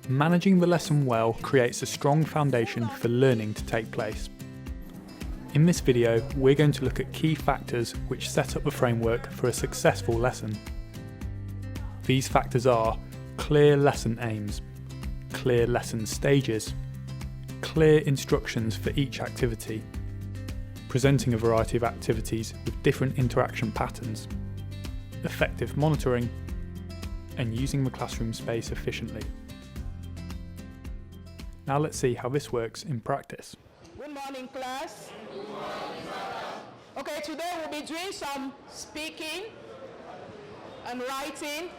Managing the lesson well creates a strong foundation for learning to take place. In this video, we're going to look at key factors which set up the framework for a successful lesson. These factors are clear lesson aims, clear lesson stages, clear instructions for each activity, presenting a variety of activities with different interaction patterns, effective monitoring, and using the classroom space efficiently. Now let's see how this works in practice. Good morning, class. Good morning, okay, today we'll be doing some speaking and writing,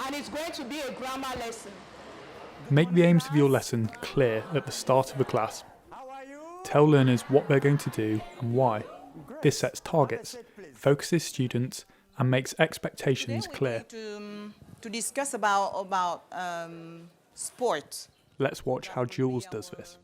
and it's going to be a grammar lesson. Make the aims of your lesson clear at the start of the class. Tell learners what they're going to do and why. This sets targets, focuses students, and makes expectations clear. To discuss about sport. Let's watch how Jules does this.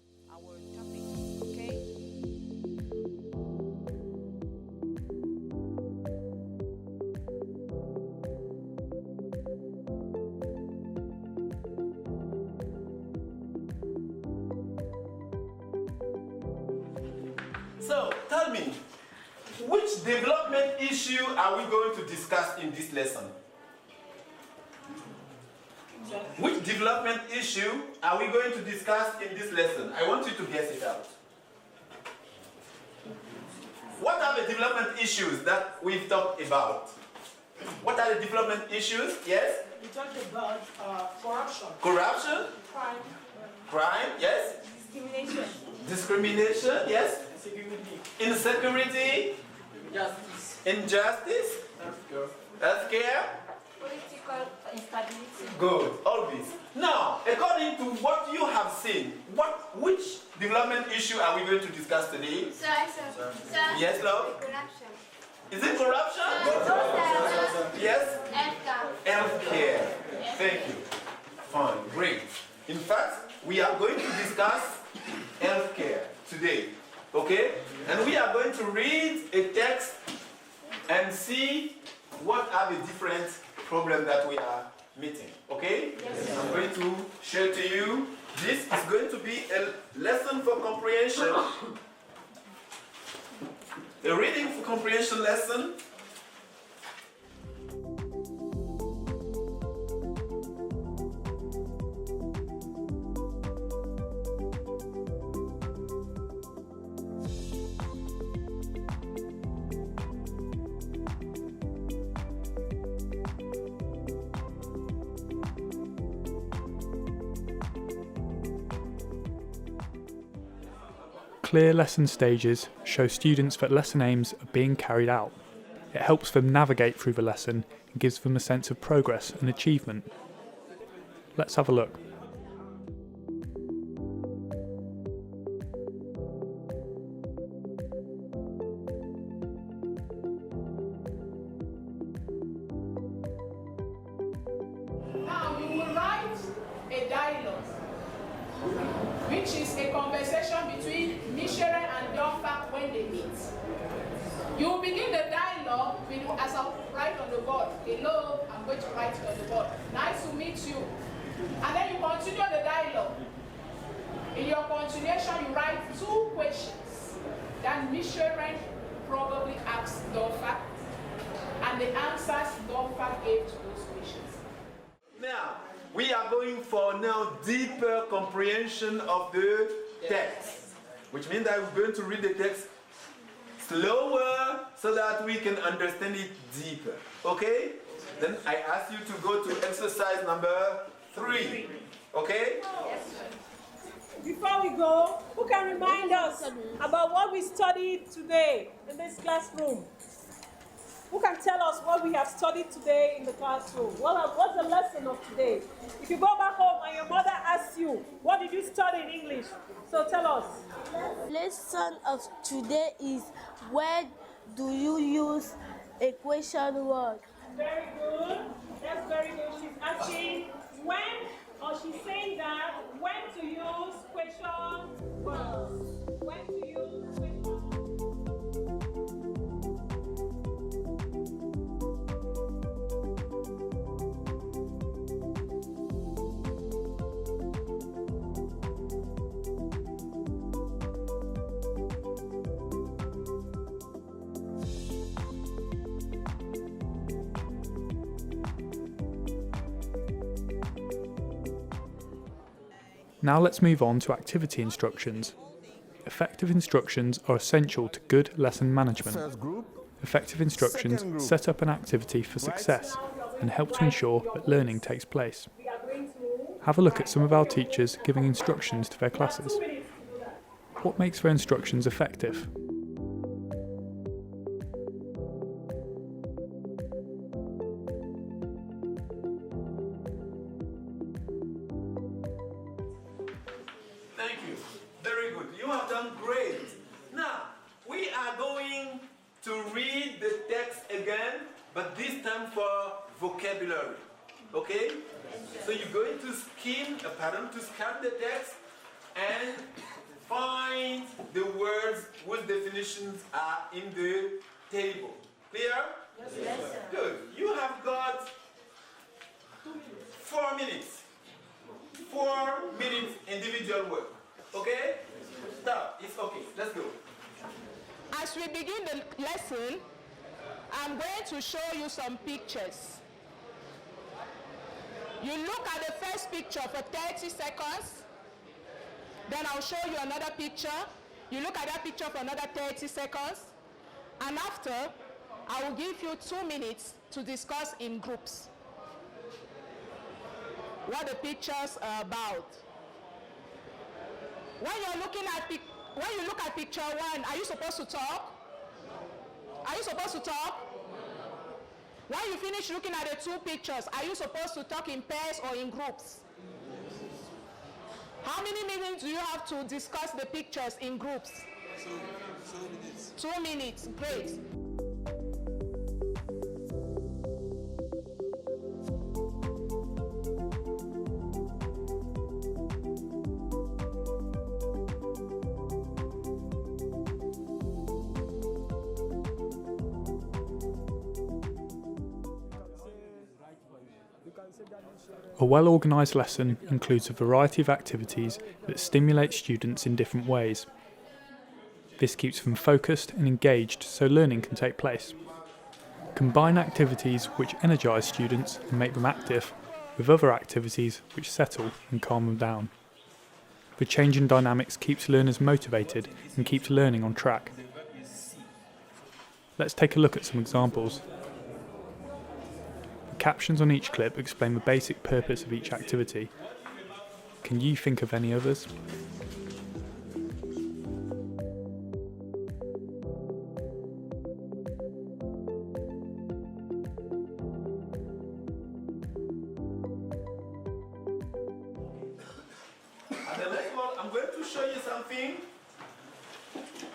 So, tell me, which development issue are we going to discuss in this lesson? Which development issue are we going to discuss in this lesson? I want you to guess it out. What are the development issues that we've talked about? What are the development issues? Yes? We talked about corruption. Corruption? Crime. Crime, yes? Discrimination. Discrimination, yes? Insecurity? Justice. Injustice? Healthcare? Political instability. Good, all this. Now, according to what you have seen, which development issue are we going to discuss today? Sir. Yes, love? Corruption. Is it corruption? Yes? Healthcare. Thank you. Fine, great. In fact, we are going to discuss healthcare today. Okay? And we are going to read a text and see what are the different problems that we are meeting. Okay? Yes, I'm going to share to you. This is going to be a lesson for comprehension. A reading for comprehension lesson. Clear lesson stages show students that lesson aims are being carried out. It helps them navigate through the lesson and gives them a sense of progress and achievement. Let's have a look. Now you will write a dialogue, which is a conversation between Mishere and Donfak when they meet. You begin the dialogue with, as I write on the board, hello, I'm going to write it on the board. Nice to meet you. And then you continue the dialogue. In your continuation, you write two questions that Mishere probably asked Donfak, and the answers Donfak gave to those questions. Now, we are going for now deeper comprehension of the text, which means that we're going to read the text slower so that we can understand it deeper. Okay? Then I ask you to go to exercise number 3. Okay? Yes, sir. Before we go, who can remind us about what we studied today in this classroom? Who can tell us what we have studied today in the classroom? What's the lesson of today? If you go back home and your mother asks you, what did you study in English? So tell us. Lesson of today is where do you use a question word? Very good. That's very good. She's asking when, or she's saying that when to use question words. When to use question words. Now let's move on to activity instructions. Effective instructions are essential to good lesson management. First group, Effective instructions Second group. set up an activity for success and help to ensure that learning takes place. We are going to Have a look at some of our teachers giving instructions to their classes. 2 minutes to do that. What makes their instructions effective? Thank you. Very good. You have done great. Now, we are going to read the text again, but this time for vocabulary. Okay? So you're going to scan the text and find the words whose definitions are in the table. Clear? Yes, sir. Good. You have got 4 minutes. 4 minutes individual work. Okay? Stop. It's okay. Let's go. As we begin the lesson, I'm going to show you some pictures. You look at the first picture for 30 seconds, then I'll show you another picture. You look at that picture for another 30 seconds, and after, I will give you 2 minutes to discuss in groups what the pictures are about. When you look at picture 1, are you supposed to talk? Are you supposed to talk? When you finish looking at the 2 pictures, are you supposed to talk in pairs or in groups? How many minutes do you have to discuss the pictures in groups? 2 minutes. 2 minutes, great. A well-organised lesson includes a variety of activities that stimulate students in different ways. This keeps them focused and engaged so learning can take place. Combine activities which energise students and make them active with other activities which settle and calm them down. The change in dynamics keeps learners motivated and keeps learning on track. Let's take a look at some examples. The captions on each clip explain the basic purpose of each activity. Can you think of any others? And the next one, I'm going to show you something,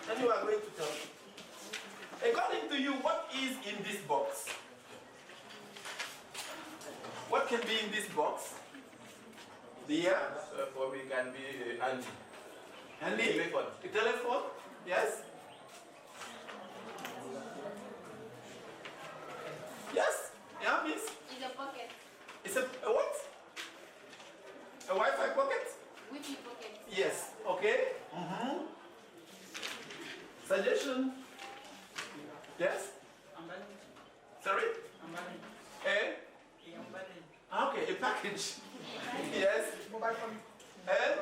and you are going to tell me. According to you, what is in this box? What can be in this box? Dear? For we can be handy. Handy? Telephone. A telephone? Yes? Yes? Yeah, miss? It's a pocket. It's a what? A Wi-Fi pocket? Wi-Fi pocket. Yes. Okay. Suggestion? Yes? Sorry? Eh? Okay, a package. Yes. Eh?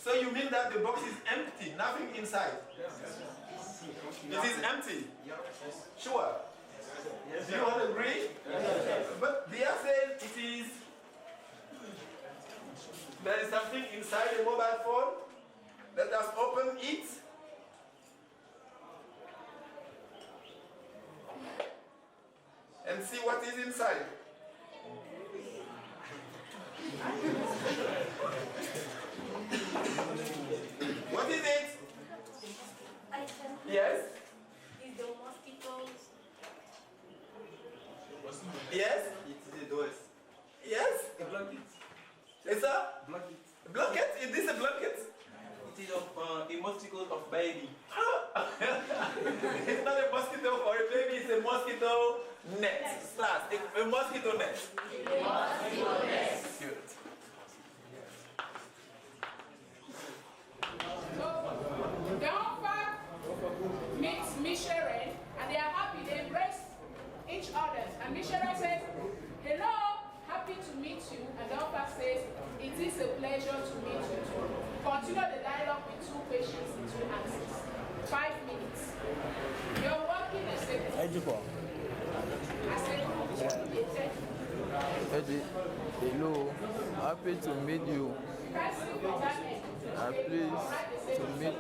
So you mean that the box is empty, nothing inside? It is empty? Sure. Do you all agree? But they are saying it is. There is something inside the mobile phone. Let us open it. And see what is inside. What is it? Yes? Is the mosquitoes. Yes? It is a doors. Yes? A blanket. It's a Blanket. blanket? Is this a blanket? It is of a mosquito of baby. It's not a mosquito for a baby, it's a mosquito net. Slash, a mosquito net. Good. Danfa meets Michere, and they are happy. They embrace each other. And Michere says, "Hello, happy to meet you." And Danfa says, "It is a pleasure Hello, happy to meet you. I'm pleased to meet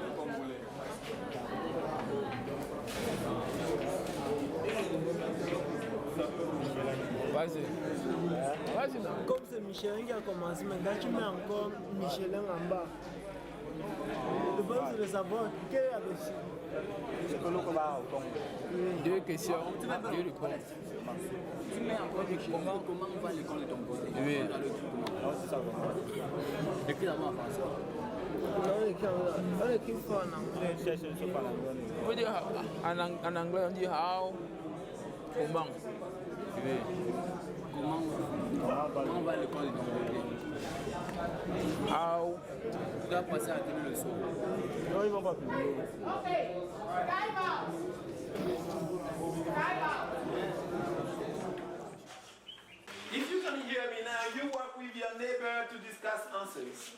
Vas-y. Vas-y. Comme c'est Michelin qui a commencé, maintenant tu mets encore Michelin en bas. Le bon c'est de savoir quel est là-dessus. Deux questions, deux réponses. Tu mets encore comment on va l'école de ton côté? Oui. Écris d'abord en français. On écrit fort en anglais. On veut dire en anglais, on dit how, comment. Oui. Comment on va l'école de ton côté? How. Tu dois passer à tenir le son. Non, ils vont pas publier. Ok, time out. Time out. If you can hear me now, you work with your neighbor to discuss answers.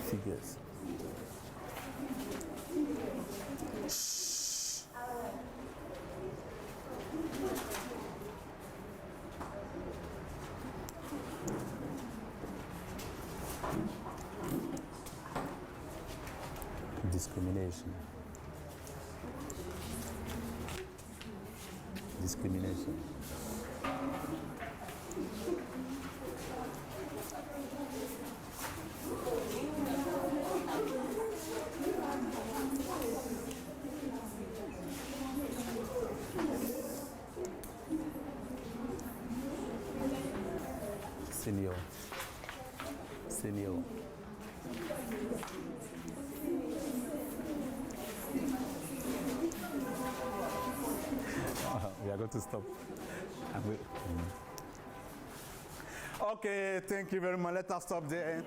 Figures. Discrimination. Discrimination. Senior. Senior. We are going to stop. Okay, thank you very much. Let us stop there.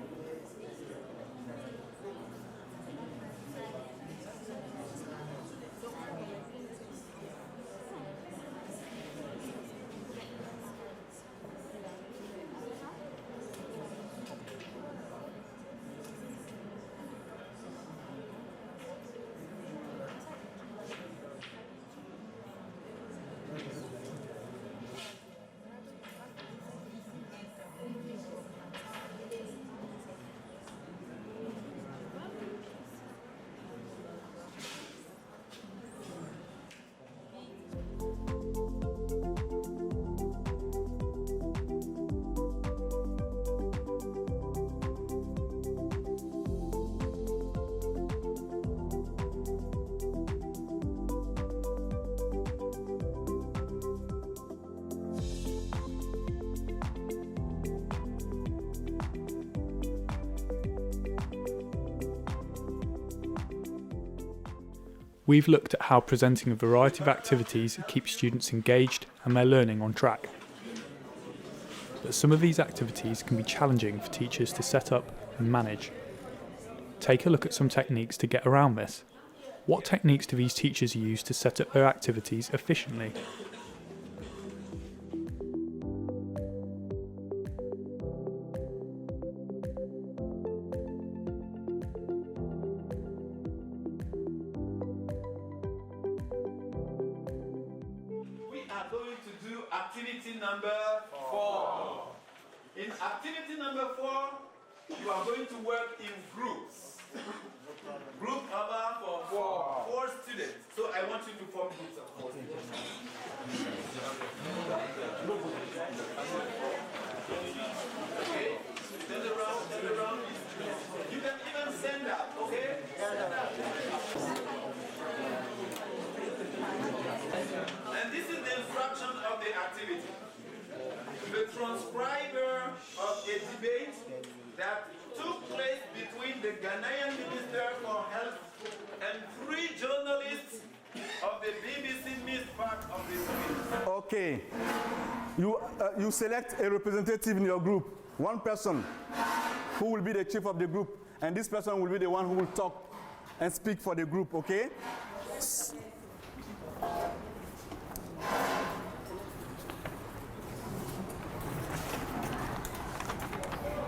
We've looked at how presenting a variety of activities keeps students engaged and their learning on track. But some of these activities can be challenging for teachers to set up and manage. Take a look at some techniques to get around this. What techniques do these teachers use to set up their activities efficiently? Activity number 4. In activity number 4, you are going to work in groups. Group number for 4 students. So I want you to form groups of 4 students. Okay? Turn around, turn around. You can even stand up, okay? And this is the instruction of the activity. The transcriber Ghanaian Minister for Health, and 3 journalists of the BBC missed part of this meeting. Okay. You select a representative in your group, one person who will be the chief of the group, and this person will be the one who will talk and speak for the group, okay?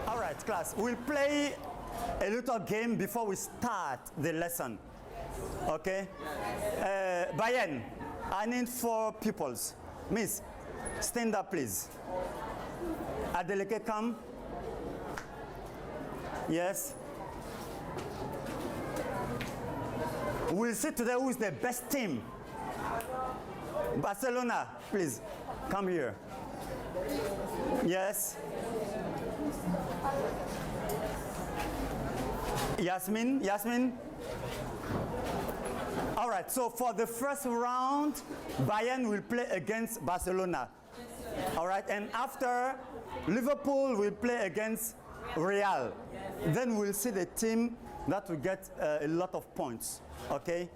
All right, class, we'll play a little game before we start the lesson, okay? Bayen, I need 4 pupils. Miss, stand up, please. Adeleke, come. Yes. We'll see today who is the best team. Barcelona, please, come here. Yes. Yasmin. All right, so for the first round, Bayern will play against Barcelona. All right, and after, Liverpool will play against Real. Then we'll see the team that will get a lot of points, okay?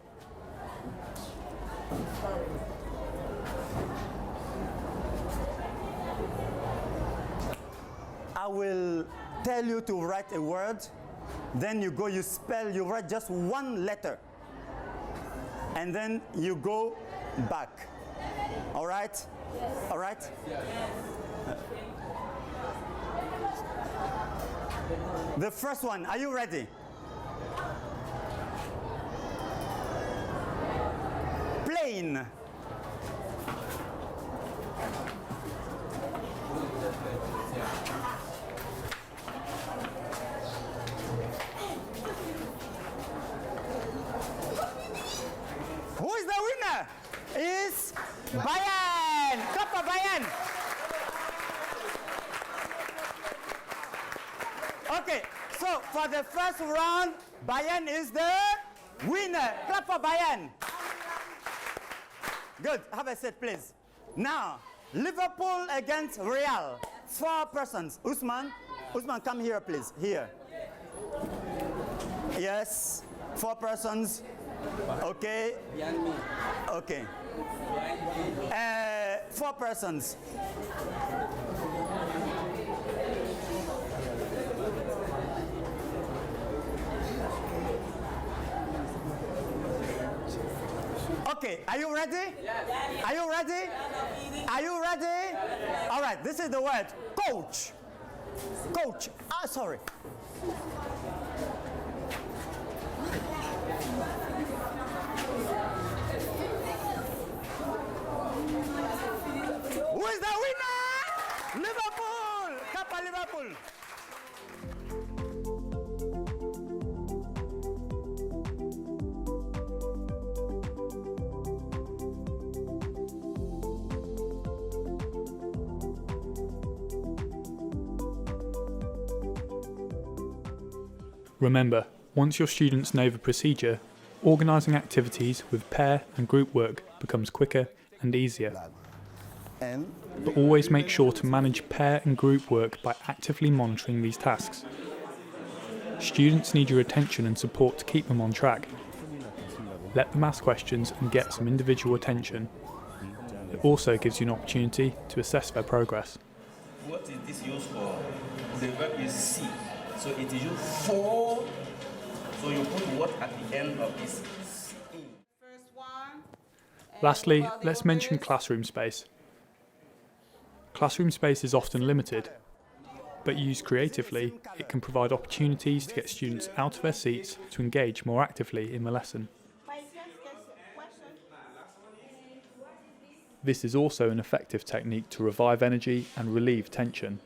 I will tell you to write a word, then you go, you write just one letter, and then you go back. All right? Yes. All right? Yes. The first one, are you ready? Plane. Who is the winner? Is Bayern. Clap for Bayern. Okay, so for the first round, Bayern is the winner. Clap for Bayern. Good. Have a seat, please. Now, Liverpool against Real. 4 persons. Usman, come here, please. Here. Yes. 4 persons. Okay. Okay. 4 persons. Okay, are you ready? Yes. Are you ready? Are you ready? All right, this is the word. Coach. Coach. Sorry. Who is the winner? Liverpool! Kappa Liverpool! Remember, once your students know the procedure, organising activities with pair and group work becomes quicker and easier. But always make sure to manage pair and group work by actively monitoring these tasks. Students need your attention and support to keep them on track. Let them ask questions and get some individual attention. It also gives you an opportunity to assess their progress. What is this used for? The verb is see. So it is used for, so you put what at the end of this. Lastly, let's mention classroom space. Classroom space is often limited, but used creatively, it can provide opportunities to get students out of their seats to engage more actively in the lesson. This is also an effective technique to revive energy and relieve tension.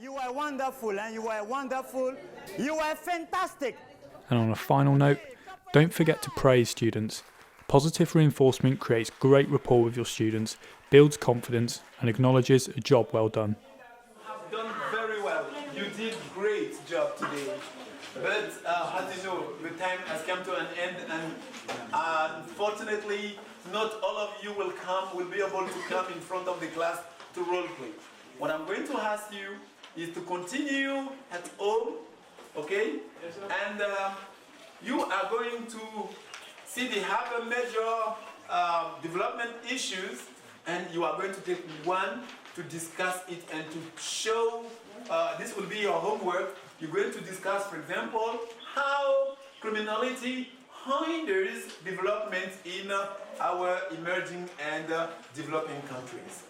You are wonderful, and you are wonderful. You are fantastic. And on a final note, don't forget to praise students. Positive reinforcement creates great rapport with your students, builds confidence, and acknowledges a job well done. You have done very well. You did great job today. But as you know, the time has come to an end, and unfortunately, not all of you will be able to come in front of the class to role play. What I'm going to ask you is to continue at home okay? And you are going to see they have a major development issues, and you are going to take one to discuss it and to show, this will be your homework. You're going to discuss, for example, how criminality hinders development in our emerging and developing countries.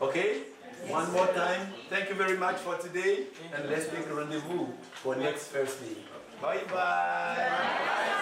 Okay? One more time, thank you very much for today, and let's make a rendezvous for next Thursday. Bye-bye.